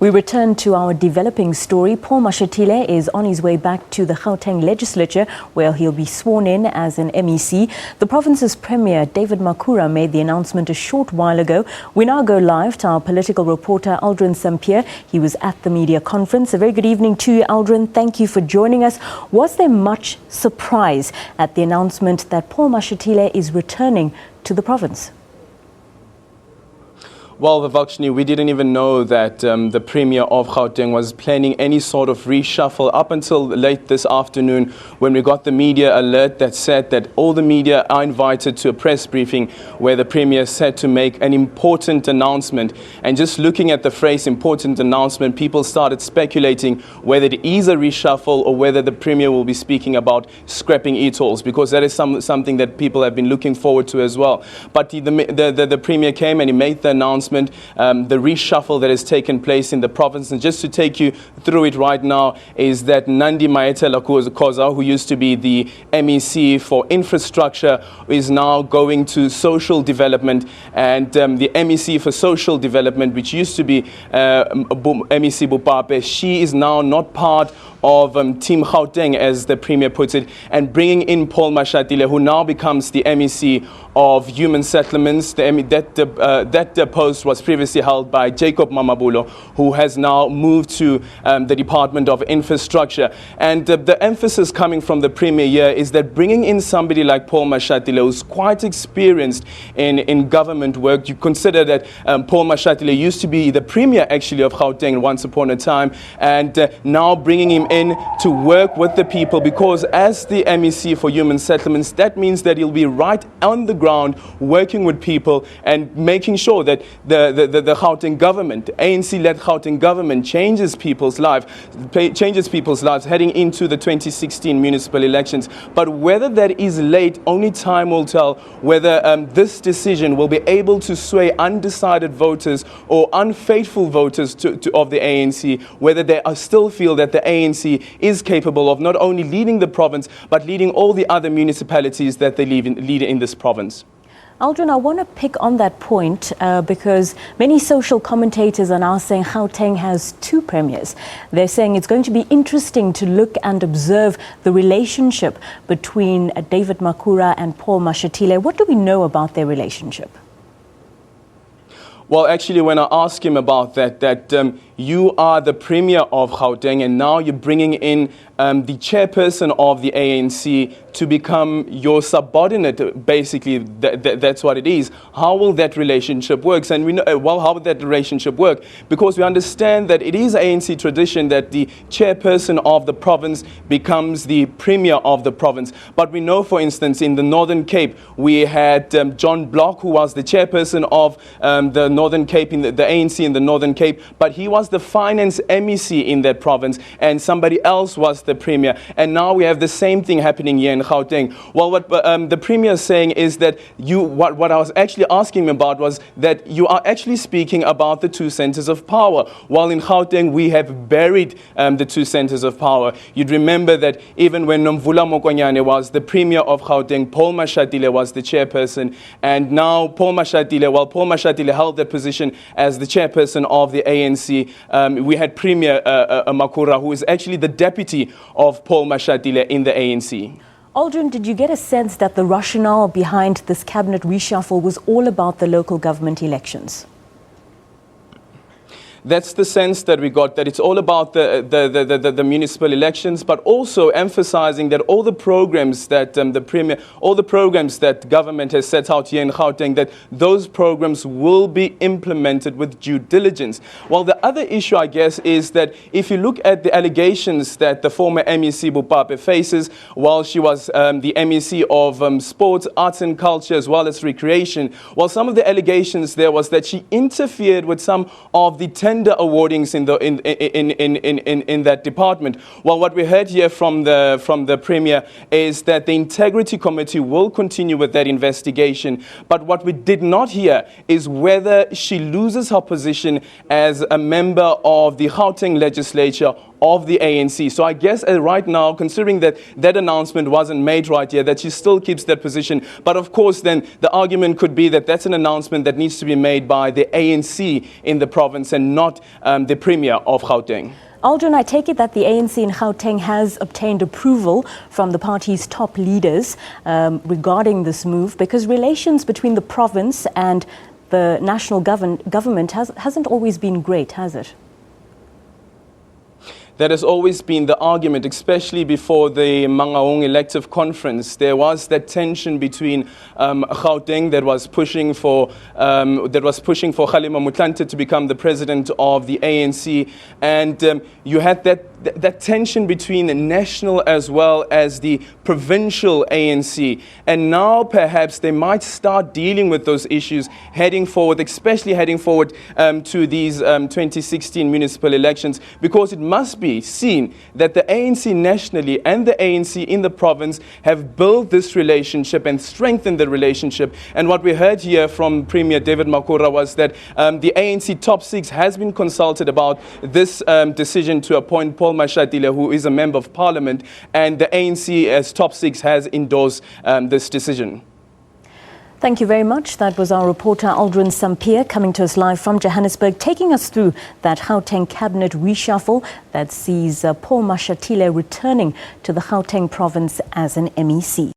We return to our developing story. Paul Mashatile is on his way back to the Gauteng legislature, where he'll be sworn in as an MEC. The province's Premier David Makhura made the announcement a short while ago. We now go live to our political reporter Aldrin Sampear. He was at the media conference. A very good evening to you, Aldrin. Thank you for joining us. Was there much surprise at the announcement that Paul Mashatile is returning to the province? Well, Vivakshini, we didn't even know that the Premier of Gauteng was planning any sort of reshuffle up until late this afternoon when we got the media alert that said that all the media are invited to a press briefing where the Premier said to make an important announcement. And just looking at the phrase important announcement, people started speculating whether it is a reshuffle or whether the Premier will be speaking about scrapping e-tolls, because that is something that people have been looking forward to as well. But the Premier came and he made the announcement. The reshuffle that has taken place in the province. And just to take you through it right now is that Nandi Maetela Koza, who used to be the MEC for infrastructure, is now going to social development. And the MEC for social development, which used to be MEC Bupape, she is now not part of Team Gauteng, as the Premier puts it, and bringing in Paul Mashatile, who now becomes the MEC of Human Settlements. That post was previously held by Jacob Mamabulo, who has now moved to the Department of Infrastructure. And the emphasis coming from the Premier here is that bringing in somebody like Paul Mashatile, who's quite experienced in government work. You consider that Paul Mashatile used to be the Premier actually of Gauteng once upon a time, and now bringing him in to work with the people, because as the MEC for Human Settlements, that means that he'll be right on the ground working with people and making sure that the Gauteng government, ANC-led Gauteng government, changes people's lives heading into the 2016 municipal elections. But whether that is late, only time will tell whether this decision will be able to sway undecided voters or unfaithful voters of the ANC, whether they still feel that the ANC is capable of not only leading the province, but leading all the other municipalities that they lead in this province. Aldrin, I want to pick on that point because many social commentators are now saying Gauteng has two premiers. They're saying it's going to be interesting to look and observe the relationship between David Makhura and Paul Mashatile. What do we know about their relationship? Well, actually, when I asked him about that you are the Premier of Gauteng and now you're bringing in the chairperson of the ANC to become your subordinate, basically, that's what it is. How will that relationship work? And we know, well, how would that relationship work? Because we understand that it is ANC tradition that the chairperson of the province becomes the Premier of the province. But we know, for instance, in the Northern Cape, we had John Block, who was the chairperson of the Northern Cape, in the ANC in the Northern Cape, but he was the finance MEC in that province, and somebody else was the Premier. And now we have the same thing happening here in Gauteng. Well, what the Premier is saying is that what I was actually asking him about was that you are actually speaking about the two centers of power, while in Gauteng we have buried the two centers of power. You'd remember that even when Nomvula Mokonyane was the Premier of Gauteng, Paul Mashatile was the chairperson, and now Paul Mashatile held that position as the chairperson of the ANC. We had Premier Makhura, who is actually the deputy of Paul Mashatile in the ANC. Aldrin, did you get a sense that the rationale behind this cabinet reshuffle was all about the local government elections? That's the sense that we got, that it's all about the municipal elections, but also emphasizing that all the programs that all the programs that government has set out here in Gauteng, that those programs will be implemented with due diligence. Well, the other issue, I guess, is that if you look at the allegations that the former MEC Bupape faces while she was the MEC of sports, arts and culture, as well as recreation, well, some of the allegations there was that she interfered with some of the tender awardings in that department. Well, what we heard here from the Premier is that the Integrity Committee will continue with that investigation. But what we did not hear is whether she loses her position as a member of the Gauteng legislature of the ANC. So I guess right now, considering that that announcement wasn't made right here, that she still keeps that position. But of course, then the argument could be that that's an announcement that needs to be made by the ANC in the province and not the Premier of Gauteng. Aldrin, I take it that the ANC in Gauteng has obtained approval from the party's top leaders regarding this move, because relations between the province and the national government hasn't always been great, has it? That has always been the argument, especially before the Mangaung elective conference. There was that tension between Gauteng that was pushing for Kgalema Motlanthe to become the president of the ANC, and you had that tension between the national as well as the provincial ANC. And now perhaps they might start dealing with those issues heading forward, especially heading forward to these 2016 municipal elections, because it must be seen that the ANC nationally and the ANC in the province have built this relationship and strengthened the relationship. And what we heard here from Premier David Makhura was that the ANC top six has been consulted about this decision to appoint Paul Mashatile, who is a member of parliament, and the ANC as top six has endorsed this decision. Thank you very much. That was our reporter Aldrin Sampear coming to us live from Johannesburg, taking us through that Gauteng cabinet reshuffle that sees Paul Mashatile returning to the Gauteng province as an MEC.